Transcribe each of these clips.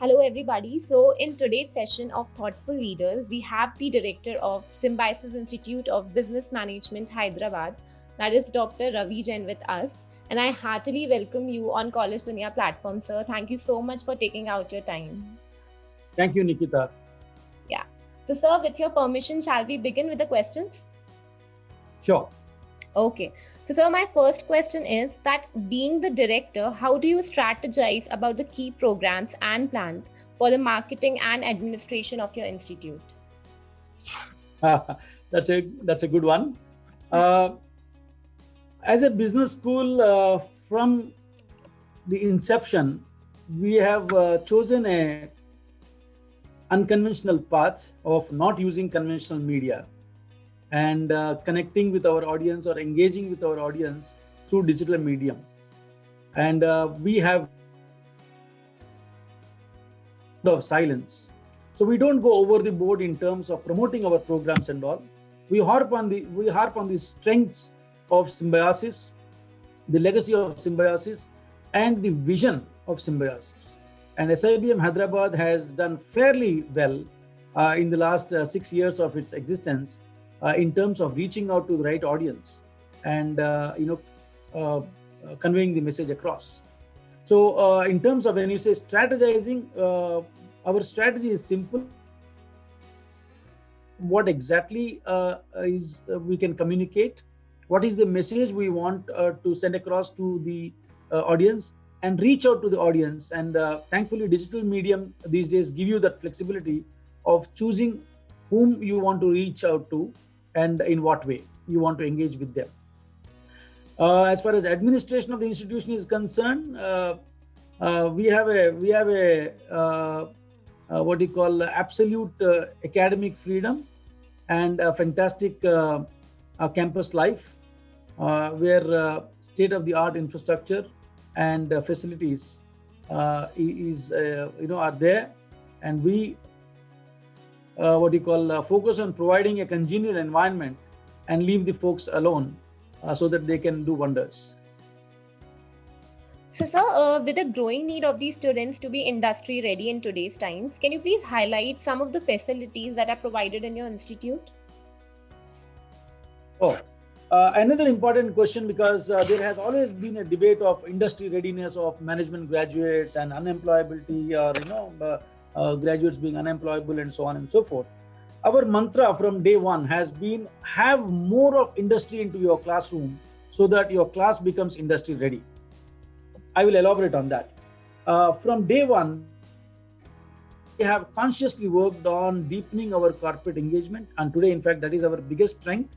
Hello, everybody. So, in today's session of Thoughtful Leaders, we have the director of Symbiosis Institute of Business Management, Hyderabad, that is Dr. Ravi Jain, with us. And I heartily welcome you on Collegedunia platform, sir. Thank you so much for taking out your time. Thank you, Nikita. Yeah. So, sir, with your permission, shall we begin with the questions? Sure. Okay. So, sir, my first question is that being the director, how do you strategize about the key programs and plans for the marketing and administration of your institute? That's a good one. As a business school, from the inception, we have chosen a unconventional path of not using conventional media and connecting with our audience or engaging with our audience through digital medium. And we have of silence. So we don't go over the board in terms of promoting our programs and all. We harp on the strengths of Symbiosis, the legacy of Symbiosis, and the vision of Symbiosis. And SIBM Hyderabad has done fairly well in the last 6 years of its existence in terms of reaching out to the right audience and conveying the message across. So in terms of when you say strategizing, our strategy is simple. What exactly is we can communicate? What is the message we want to send across to the audience and reach out to the audience? And thankfully, digital medium these days give you that flexibility of choosing whom you want to reach out to and in what way you want to engage with them. As far as administration of the institution is concerned, we have a what you call absolute academic freedom and a fantastic campus life where state-of-the-art infrastructure and facilities are there, and we focus on providing a congenial environment and leave the folks alone so that they can do wonders. So, sir, with the growing need of these students to be industry ready in today's times, can you please highlight some of the facilities that are provided in your institute? Another important question, because there has always been a debate of industry readiness of management graduates and unemployability, or graduates being unemployable and so on and so forth. Our mantra from day one has been have more of industry into your classroom so that your class becomes industry ready. I will elaborate on that. From day one, we have consciously worked on deepening our corporate engagement, and today, in fact, that is our biggest strength,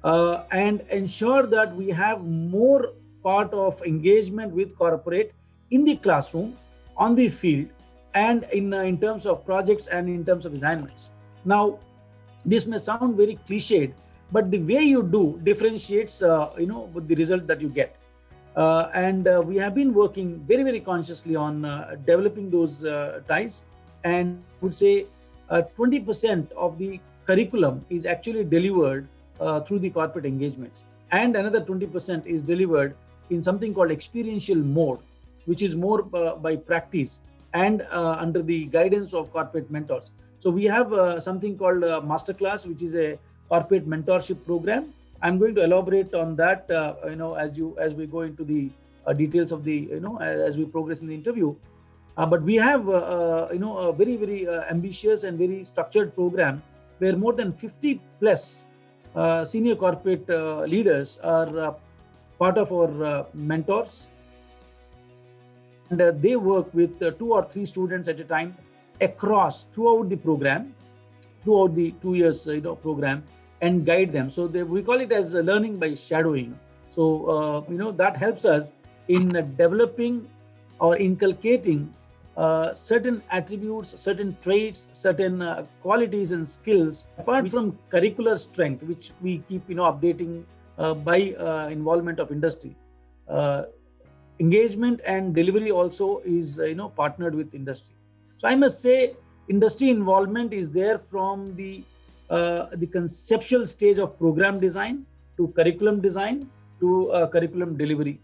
and ensure that we have more part of engagement with corporate in the classroom, on the field, and in terms of projects and in terms of assignments. Now, this may sound very cliched, but the way you do differentiates, with the result that you get. And we have been working very, very consciously on developing those ties. And I would say 20% of the curriculum is actually delivered through the corporate engagements. And another 20% is delivered in something called experiential mode, which is more by practice and under the guidance of corporate mentors. So we have something called Masterclass, which is a corporate mentorship program. I'm going to elaborate on that, as we go into the details of the, as we progress in the interview. But we have, a very, very ambitious and very structured program where more than 50 plus senior corporate leaders are part of our mentors. And they work with 2 or 3 students at a time throughout the program, throughout the 2 years program, and guide them. So we call it as learning by shadowing. So that helps us in developing or inculcating certain attributes, certain traits, certain qualities and skills, apart from curricular strength, which we keep updating by involvement of industry. Engagement and delivery also is partnered with industry. So I must say industry involvement is there from the conceptual stage of program design to curriculum design to curriculum delivery.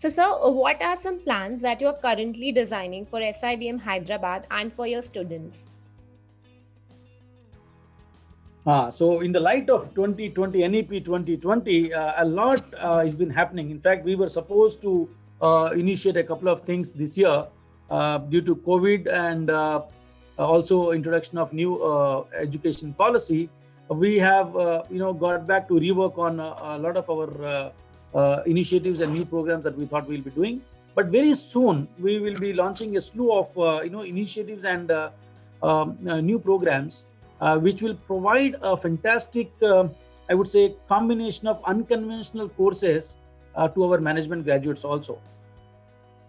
So, sir, what are some plans that you are currently designing for SIBM Hyderabad and for your students? So in the light of 2020, NEP 2020, a lot has been happening. In fact, we were supposed to initiate a couple of things this year due to COVID and also introduction of new education policy. We have, got back to rework on a lot of our initiatives and new programs that we thought we'll be doing. But very soon, we will be launching a slew of, initiatives and new programs which will provide a fantastic, I would say, combination of unconventional courses to our management graduates also.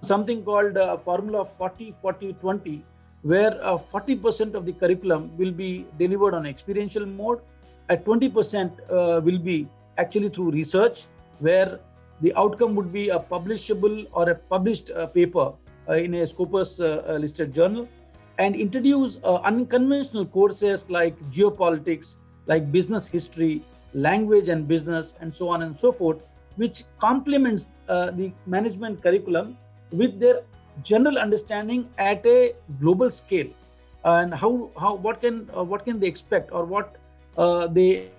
Something called Formula 40-40-20, where 40% of the curriculum will be delivered on experiential mode, at 20% will be actually through research, where the outcome would be a publishable or a published paper in a Scopus listed journal, and introduce unconventional courses like geopolitics, like business history, language and business, and so on and so forth, which complements the management curriculum with their general understanding at a global scale, and what can they expect, or what they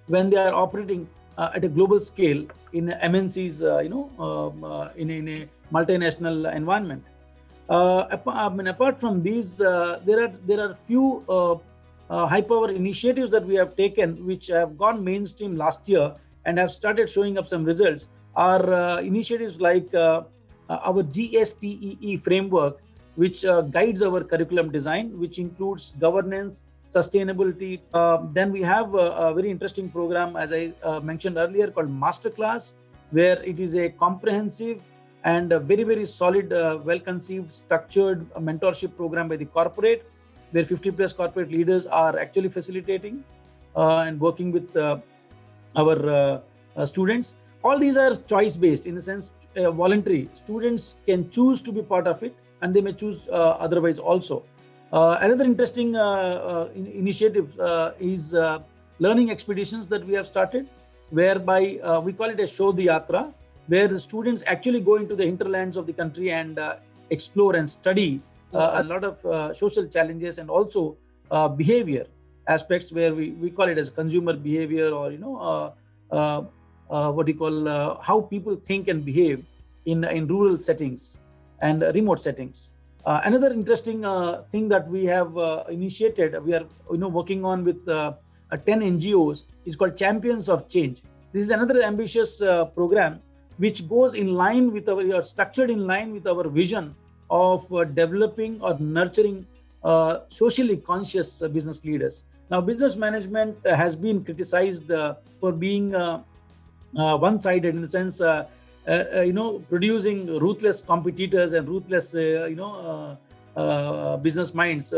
when they are operating at a global scale in MNCs, in a multinational environment. Apart from these, there are few high power initiatives that we have taken, which have gone mainstream last year and have started showing up some results. Are initiatives like our GSTEE framework, which guides our curriculum design, which includes governance, sustainability. Then we have a very interesting program, as I mentioned earlier, called Masterclass, where it is a comprehensive and a very, very solid, well-conceived, structured mentorship program by the corporate, where 50 plus corporate leaders are actually facilitating and working with our students. All these are choice-based, in the sense voluntary. Students can choose to be part of it, and they may choose otherwise also. Another interesting initiative is learning expeditions that we have started, whereby we call it a Shodh Yatra, where the students actually go into the hinterlands of the country and explore and study a lot of social challenges, and also behavior aspects, where we call it as consumer behavior, or what you call how people think and behave in rural settings and remote settings. Another interesting thing that we have initiated, we are working on with 10 NGOs, is called Champions of Change. This is another ambitious program which goes in line with or structured in line with our vision of developing or nurturing socially conscious business leaders. Now, business management has been criticized for being one-sided, in the sense, producing ruthless competitors and ruthless, business minds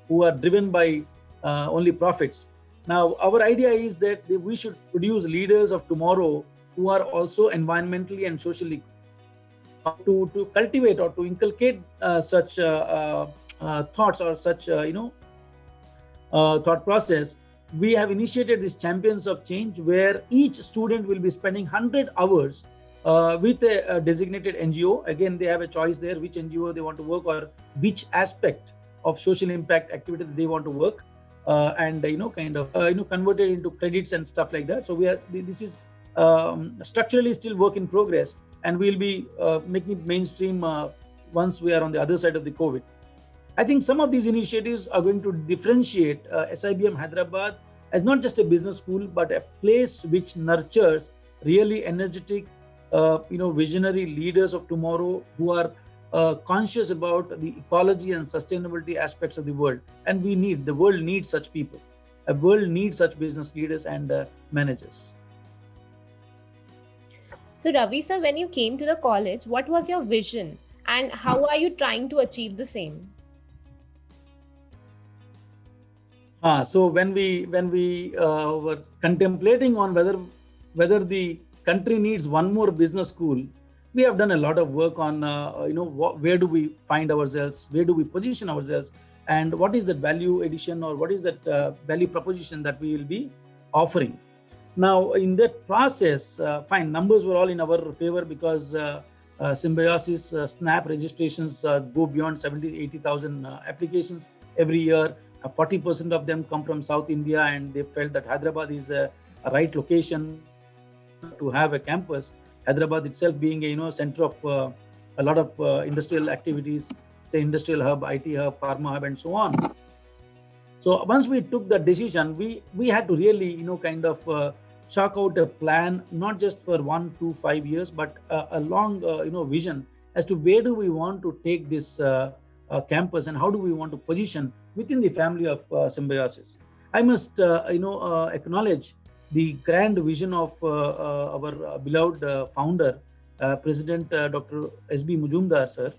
who are driven by only profits. Now, our idea is that we should produce leaders of tomorrow who are also environmentally and socially, to cultivate or to inculcate such thoughts, or such thought process. We have initiated this Champions of Change, where each student will be spending 100 hours with a designated NGO. Again, they have a choice there, which NGO they want to work, or which aspect of social impact activity they want to work, and convert it into credits and stuff like that. So this is structurally still work in progress, and we'll be making it mainstream once we are on the other side of the COVID. I think some of these initiatives are going to differentiate SIBM Hyderabad as not just a business school, but a place which nurtures really energetic, visionary leaders of tomorrow, who are conscious about the ecology and sustainability aspects of the world. And the world needs such people. A world needs such business leaders and managers. So, Ravi sir, when you came to the college, what was your vision, and how are you trying to achieve the same? So when we were contemplating on whether the country needs one more business school, we have done a lot of work on where do we find ourselves, where do we position ourselves, and what is that value addition, or what is that value proposition that we will be offering. Now, in that process, fine, numbers were all in our favor because Symbiosis Snap registrations go beyond 70, 80,000 applications every year. 40% of them come from South India, and they felt that Hyderabad is a right location to have a campus. Hyderabad itself being a center of a lot of industrial activities, say industrial hub, IT hub, pharma hub, and so on. So once we took the decision, we had to really kind of chalk out a plan, not just for 1 to 5 years, but a long vision as to where do we want to take this campus and how do we want to position within the family of Symbiosis. I must acknowledge the grand vision of our beloved founder, President Dr. S.B. Mujumdar sir.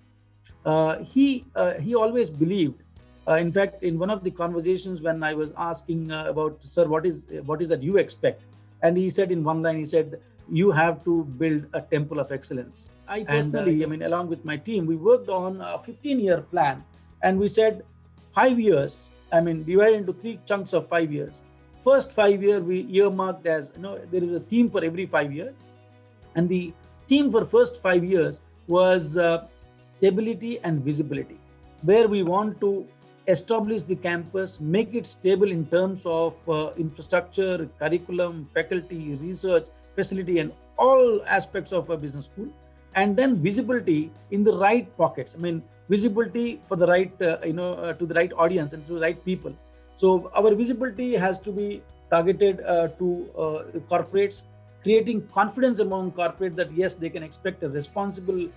He always believed. In fact, in one of the conversations when I was asking about, sir, what is that you expect, and he said in one line, he said, "You have to build a temple of excellence." I personally, along with my team, we worked on a 15-year plan, and we said 5 years. Divided into 3 chunks of 5 years. First 5 year we earmarked as there is a theme for every 5 years, and the theme for first 5 years was stability and visibility, where we want to establish the campus, make it stable in terms of infrastructure, curriculum, faculty, research, facility, and all aspects of a business school. And then visibility in the right pockets. Visibility for the right, to the right audience and to the right people. So our visibility has to be targeted to corporates, creating confidence among corporates that yes, they can expect a responsible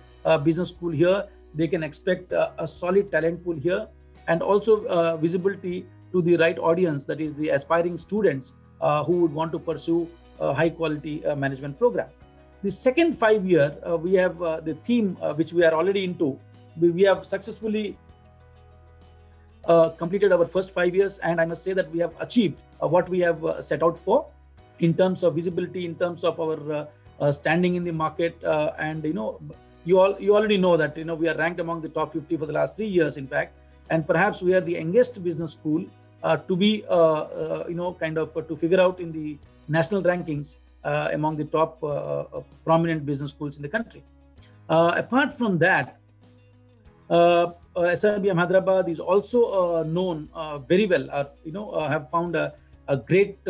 business school here. They can expect a solid talent pool here, and also visibility to the right audience, that is the aspiring students who would want to pursue a high quality management program. The second 5 year, we have the theme which we are already into. We have successfully completed our first 5 years, and I must say that we have achieved what we have set out for in terms of visibility, in terms of our standing in the market, and you already know that we are ranked among the top 50 for the last 3 years, in fact, and perhaps we are the youngest business school to be to figure out in the national rankings among the top prominent business schools in the country. Apart from that, SIBM Hyderabad is also known very well. Have found a great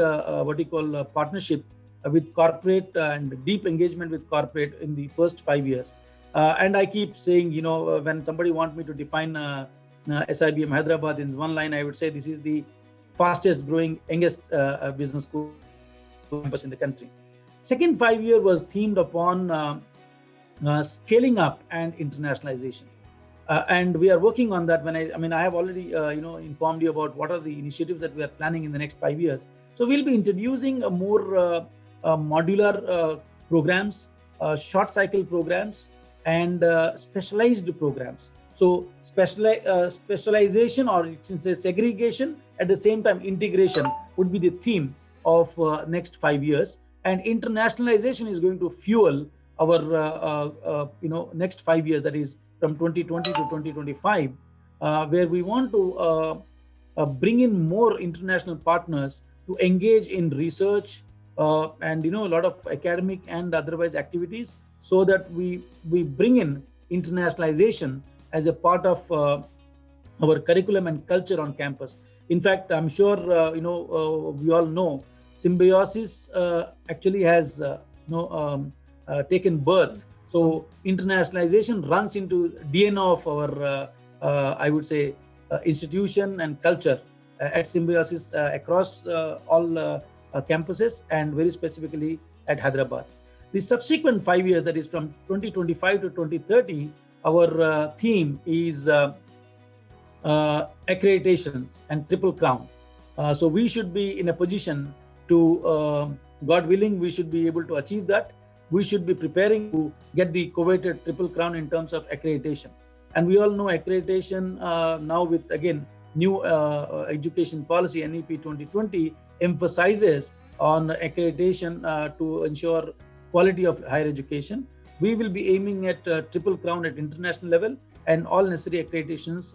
partnership with corporate and deep engagement with corporate in the first 5 years. And I keep saying, when somebody wants me to define SIBM Hyderabad in one line, I would say this is the fastest growing, youngest business school campus in the country. Second 5 year was themed upon scaling up and internationalization. And we are working on that. I have already informed you about what are the initiatives that we are planning in the next 5 years. So we'll be introducing a more modular programs, short cycle programs, and specialized programs. So specialization, or you can say segregation, at the same time integration would be the theme of next 5 years. And internationalization is going to fuel our next 5 years, that is from 2020 to 2025, where we want to bring in more international partners to engage in research and a lot of academic and otherwise activities, so that we bring in internationalization as a part of our curriculum and culture on campus. In fact, I'm sure we all know Symbiosis actually has taken birth. So internationalization runs into DNA of our, I would say, institution and culture at Symbiosis across all campuses, and very specifically at Hyderabad. The subsequent 5 years, that is from 2025 to 2030, our theme is accreditations and triple crown. So we should be in a position to, God willing, we should be able to achieve that. We should be preparing to get the coveted triple crown in terms of accreditation. And we all know accreditation now with, again, new education policy, NEP 2020, emphasizes on accreditation to ensure quality of higher education. We will be aiming at triple crown at international level, and all necessary accreditations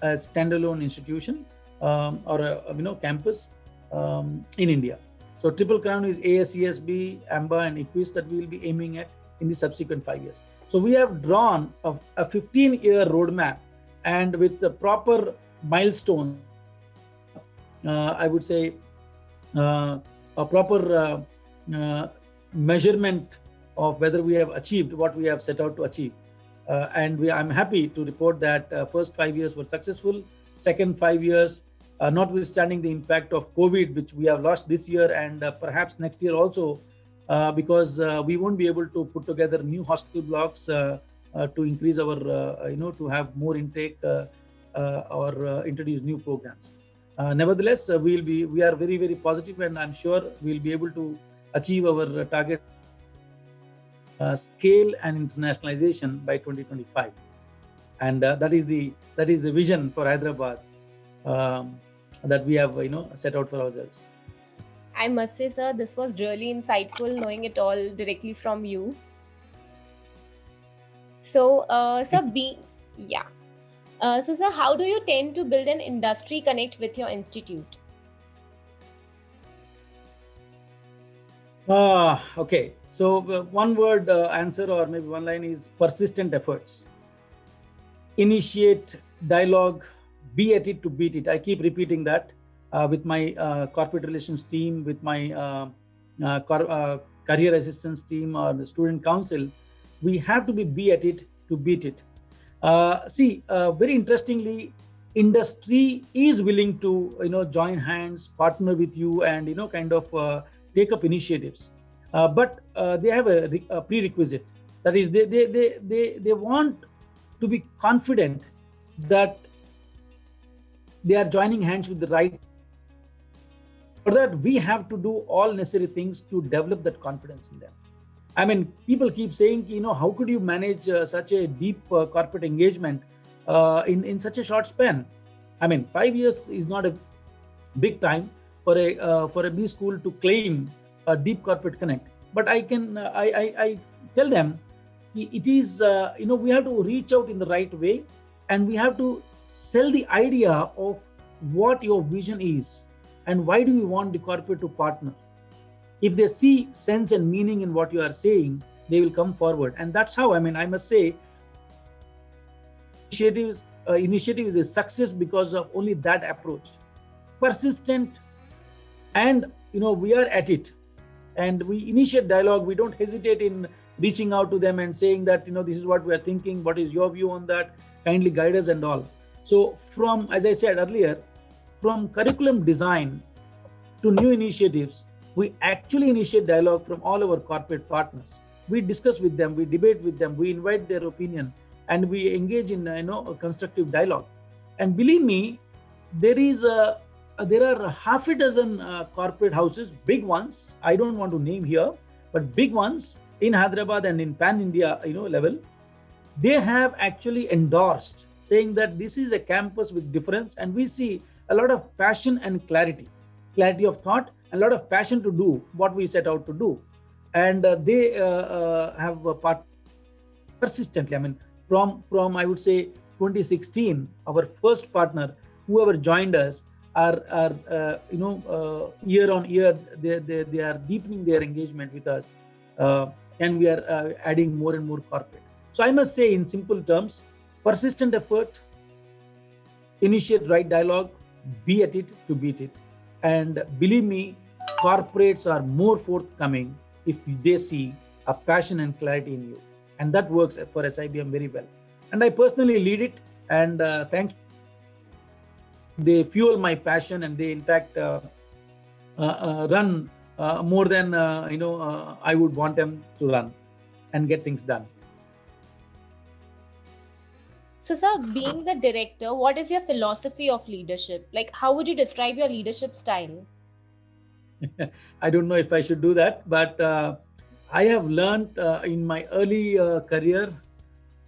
as standalone institution or campus in India. So Triple Crown is ASESB, AMBA, and EQUIS that we will be aiming at in the subsequent 5 years. So we have drawn a 15-year roadmap, and with the proper milestone, I would say a proper measurement of whether we have achieved what we have set out to achieve. I'm happy to report that first 5 years were successful. Second 5 years, notwithstanding the impact of COVID, which we have lost this year and perhaps next year also, because we won't be able to put together new hospital blocks to increase our, to have more intake or introduce new programs. Nevertheless, we are very, very positive, and I'm sure we'll be able to achieve our target scale and internationalization by 2025, and that is the vision for Hyderabad that we have set out for ourselves. I must say, sir, this was really insightful knowing it all directly from you. So, sir, sir, how do you tend to build an industry connect with your institute? Okay, so one word answer, or maybe one line, is persistent efforts. Initiate dialogue, be at it to beat it. I keep repeating that with my corporate relations team, with my career assistance team, or the student council. We have to be at it to beat it. Very interestingly, industry is willing to join hands, partner with you, and kind of take up initiatives, but they have a prerequisite. That is, they want to be confident that they are joining hands with the right. For that, we have to do all necessary things to develop that confidence in them. I mean, people keep saying, how could you manage such a deep corporate engagement in such a short span? I mean, 5 years is not a big time for a B school to claim a deep corporate connect. But I tell them, it is we have to reach out in the right way, and we have to sell the idea of what your vision is and why do you want the corporate to partner. If they see sense and meaning in what you are saying, they will come forward. And that's how, I must say, initiative is a success because of only that approach. Persistent, and we are at it, and we initiate dialogue. We don't hesitate in reaching out to them and saying that this is what we are thinking, what is your view on that, kindly guide us and all. So from, as I said earlier, from curriculum design to new initiatives, we actually initiate dialogue from all our corporate partners. We discuss with them, we debate with them, we invite their opinion, and we engage in a constructive dialogue. And believe me, there are half a dozen corporate houses, big ones. I don't want to name here, but big ones in Hyderabad and in Pan India level. They have actually endorsed, saying that this is a campus with difference, and we see a lot of passion and clarity of thought, a lot of passion to do what we set out to do. And they have persistently, from I would say 2016, our first partner, whoever joined us, are year on year, they are deepening their engagement with us, and we are adding more and more corporate. So I must say, in simple terms, persistent effort, initiate right dialogue, be at it to beat it. And believe me, corporates are more forthcoming if they see a passion and clarity in you. And that works for SIBM very well. And I personally lead it, and thanks. They fuel my passion, and they in fact run more than I would want them to run and get things done. So, sir, being the director, what is your philosophy of leadership? Like, how would you describe your leadership style? I don't know if I should do that, but I have learned in my early career,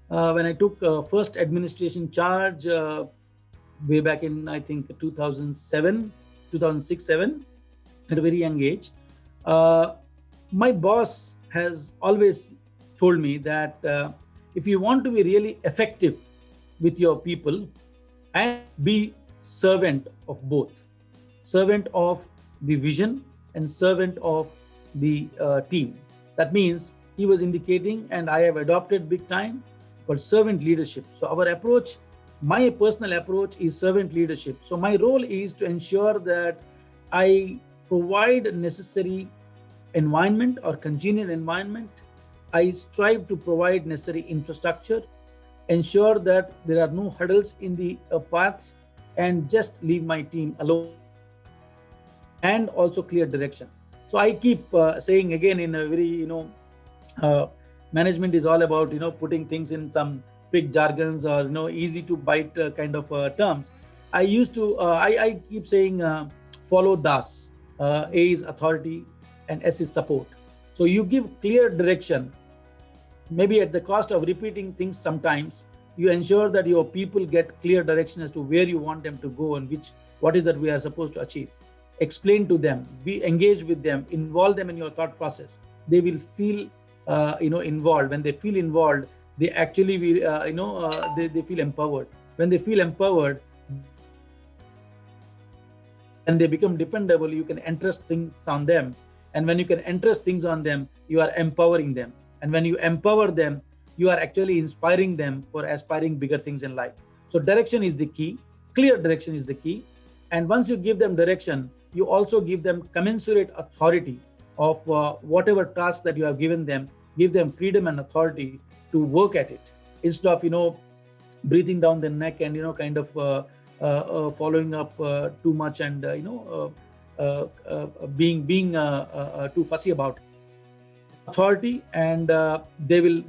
when I took first administration charge way back in, I think, 2006-7, at a very young age. My boss has always told me that if you want to be really effective with your people, and be servant of both, servant of the vision and servant of the team. That means he was indicating, and I have adopted big time, called servant leadership. So our approach, my personal approach, is servant leadership. So my role is to ensure that I provide necessary environment or congenial environment. I strive to provide necessary infrastructure, ensure that there are no hurdles in the paths, and just leave my team alone, and also clear direction. So I keep saying again in a very, uh, management is all about, putting things in some big jargons or, easy to bite kind of terms. I keep saying, follow Das. A is authority and S is support. So you give clear direction, maybe at the cost of repeating things sometimes. You ensure that your people get clear direction as to where you want them to go and what is that we are supposed to achieve. Explain to them, be engaged with them, involve them in your thought process. They will feel involved. When they feel involved, they actually will, they feel empowered. When they feel empowered and they become dependable, you can entrust things on them. And when you can entrust things on them, you are empowering them. And when you empower them, you are actually inspiring them for aspiring bigger things in life. So direction is the key. Clear direction is the key. And once you give them direction, you also give them commensurate authority of whatever task that you have given them. Give them freedom and authority to work at it, instead of breathing down the neck and kind of following up too much and being too fussy about it. Authority, and they will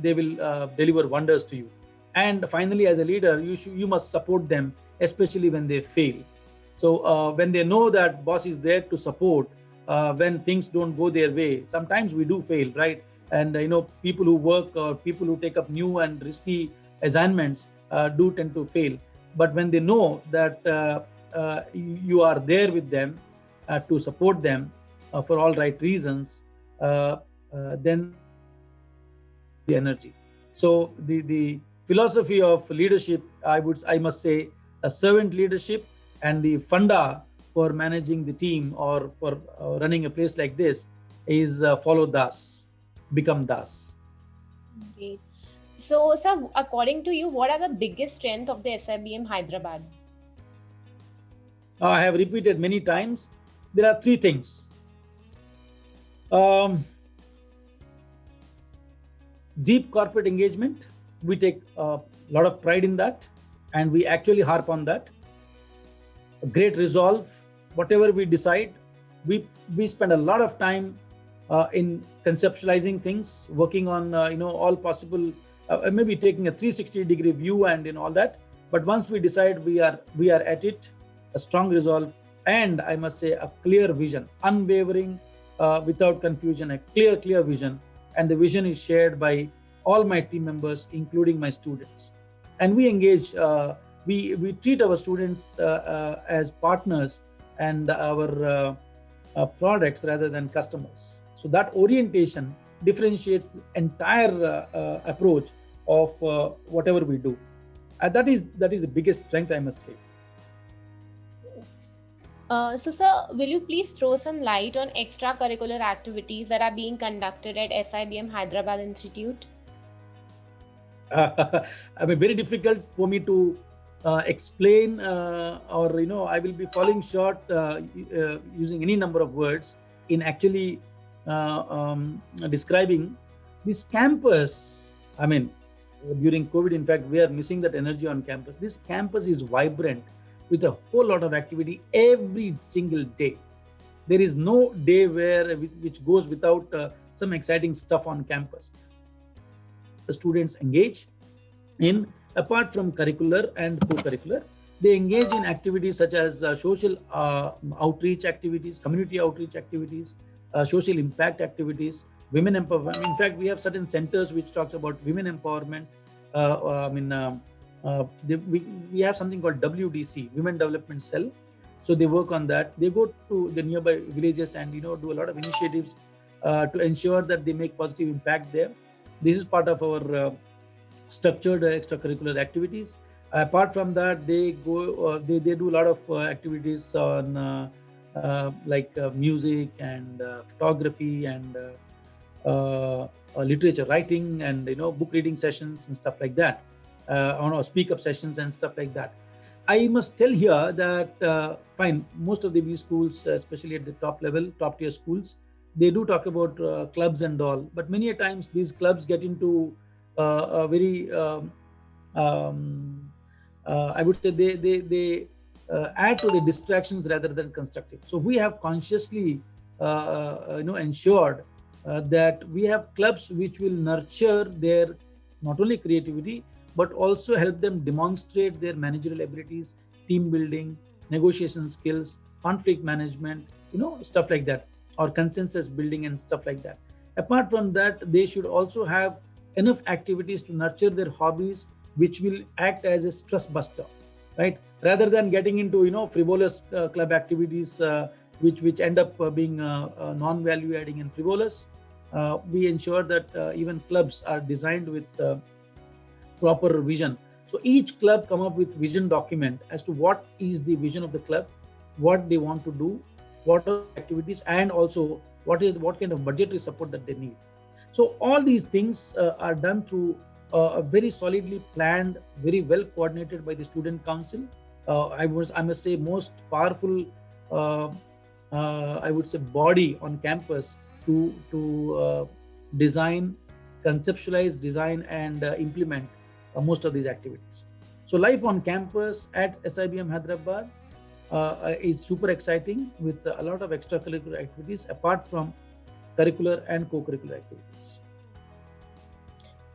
deliver wonders to you. And finally, as a leader, you must support them, especially when they fail. So when they know that boss is there to support, when things don't go their way, sometimes we do fail, right? And people who work or people who take up new and risky assignments do tend to fail. But when they know that you are there with them to support them for all right reasons, then the energy. So the philosophy of leadership, I must say, a servant leadership, and the funda for managing the team or for running a place like this is follow Das, become Das. Great. So, sir, according to you, what are the biggest strengths of the SIBM Hyderabad? I have repeated many times. There are three things. Deep corporate engagement. We take a lot of pride in that, and we actually harp on that. A great resolve. Whatever we decide, we spend a lot of time in conceptualizing things, working on all possible, maybe taking a 360-degree view and all that. But once we decide, we are at it. A strong resolve, and I must say a clear vision, unwavering, without confusion, a clear vision. And the vision is shared by all my team members, including my students. And we engage, we treat our students as partners and our products rather than customers. So that orientation differentiates the entire approach of whatever we do. And that is the biggest strength, I must say. So, sir, will you please throw some light on extracurricular activities that are being conducted at SIBM Hyderabad Institute? I mean, very difficult for me to explain, or I will be falling short using any number of words in actually describing this campus. I mean, during COVID, in fact, we are missing that energy on campus. This campus is vibrant with a whole lot of activity every single day. There is no day which goes without some exciting stuff on campus. The students engage in, apart from curricular and co-curricular, they engage in activities such as social outreach activities, community outreach activities, social impact activities, women empowerment. In fact, we have certain centers which talks about women empowerment. We have something called WDC, Women Development Cell. So they work on that. They go to the nearby villages and do a lot of initiatives to ensure that they make positive impact there. This is part of our structured extracurricular activities. Apart from that, they do a lot of activities on like music and photography and literature writing and book reading sessions and stuff like that, or speak up sessions and stuff like that. I must tell here that fine, most of the B schools, especially at the top level, top tier schools, they do talk about clubs and all, but many a times these clubs get into a very I would say they add to the distractions rather than constructive. So we have consciously ensured that we have clubs which will nurture their not only creativity but also help them demonstrate their managerial abilities, team building, negotiation skills, conflict management, stuff like that, or consensus building and stuff like that. Apart from that, they should also have enough activities to nurture their hobbies, which will act as a stress buster, right? Rather than getting into frivolous club activities, which end up being non-value adding and frivolous. We ensure that even clubs are designed with proper vision. So each club come up with vision document as to what is the vision of the club, what they want to do, what are the activities, and also what kind of budgetary support that they need. So all these things are done through a very solidly planned, very well coordinated by the student council. I must say, most powerful, I would say, body on campus to design, conceptualize, design, and implement most of these activities. So life on campus at SIBM Hyderabad is super exciting with a lot of extracurricular activities apart from curricular and co-curricular activities.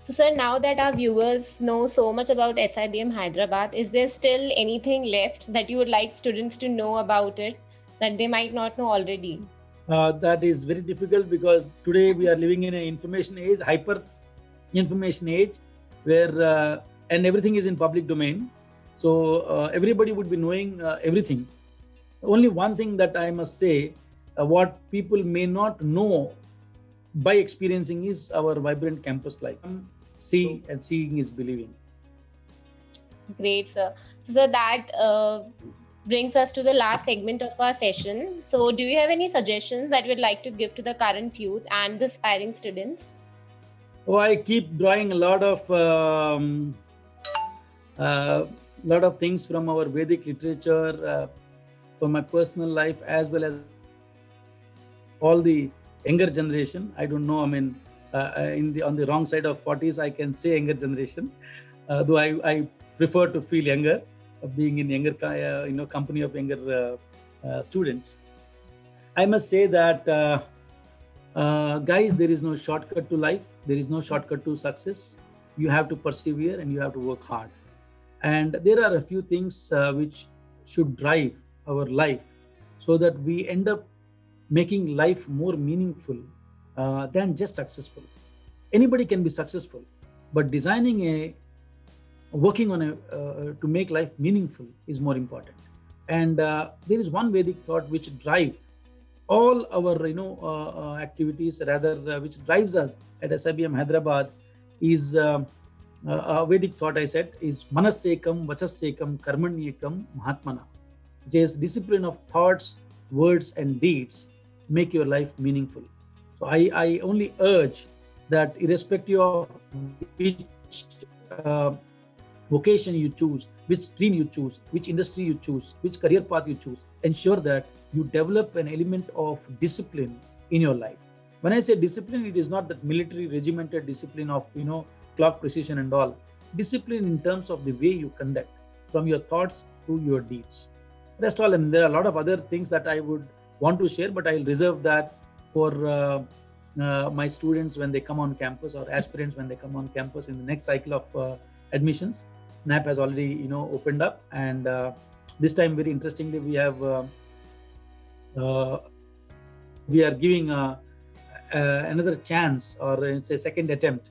So, sir, now that our viewers know so much about SIBM Hyderabad, is there still anything left that you would like students to know about it that they might not know already? That is very difficult because today we are living in an information age, hyper information age, where and everything is in public domain. So everybody would be knowing everything. Only one thing that I must say, what people may not know by experiencing is our vibrant campus life. See, and seeing is believing. Great, sir. So that brings us to the last segment of our session. So do you have any suggestions that you would like to give to the current youth and the aspiring students? Oh, I keep drawing a lot of things from our Vedic literature, from my personal life, as well as all the younger generation. I don't know. I mean, on the wrong side of 40s, I can say younger generation, though I prefer to feel younger, being in younger company of younger students. I must say that guys, there is no shortcut to life. There is no shortcut to success. You have to persevere and you have to work hard. And there are a few things which should drive our life so that we end up making life more meaningful than just successful. Anybody can be successful, but working on to make life meaningful is more important. And there is one Vedic thought which drives all our activities, rather which drives us at SIBM Hyderabad, is a Vedic thought. I said is manasekam, vachasekam, karmanyekam, mahatmana. Which is discipline of thoughts, words, and deeds make your life meaningful. So I only urge that irrespective of which vocation you choose, which stream you choose, which industry you choose, which career path you choose, ensure that you develop an element of discipline in your life. When I say discipline, it is not that military regimented discipline of clock precision and all. Discipline in terms of the way you conduct, from your thoughts to your deeds. Rest all, and there are a lot of other things that I would want to share, but I'll reserve that for my students when they come on campus, or aspirants when they come on campus in the next cycle of admissions. SNAP has already opened up, and this time, very interestingly, we are giving another chance, or it's a second attempt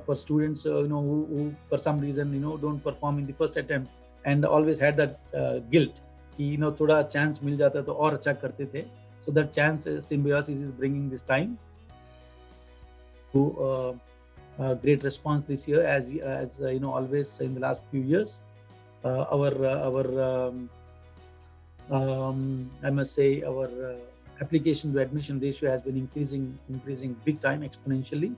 for students who for some reason don't perform in the first attempt and always had that guilt कि थोड़ा chance मिल जाता तो और अच्छा करते थे. So that chance symbiosis is bringing this time to great response this year, as always in the last few years. Our I must say our application to admission ratio has been increasing big time exponentially,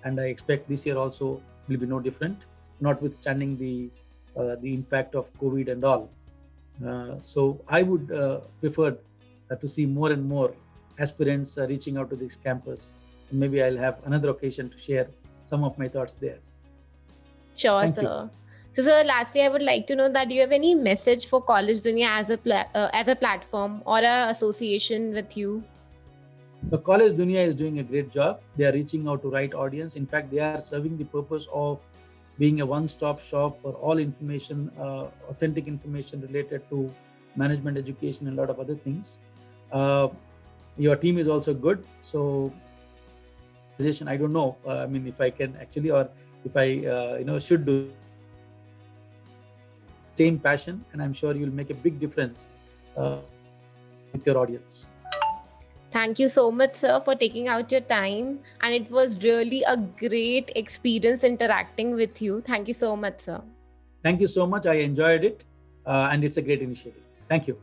and I expect this year also will be no different, notwithstanding the impact of COVID and all. So I would prefer to see more and more aspirants reaching out to this campus. And maybe I'll have another occasion to share some of my thoughts there. Sure, Thank you. sir. So, sir, lastly, I would like to know that do you have any message for Collegedunia as a platform or a association with you? The Collegedunia is doing a great job. They are reaching out to right audience. In fact, they are serving the purpose of being a one-stop shop for all information, authentic information related to management education and a lot of other things. Your team is also good. So, I don't know. I mean, if I can actually, or if I, should do same passion, and I'm sure you'll make a big difference with your audience. Thank you so much, sir, for taking out your time. And it was really a great experience interacting with you. Thank you so much, sir. Thank you so much. I enjoyed it, and it's a great initiative. Thank you.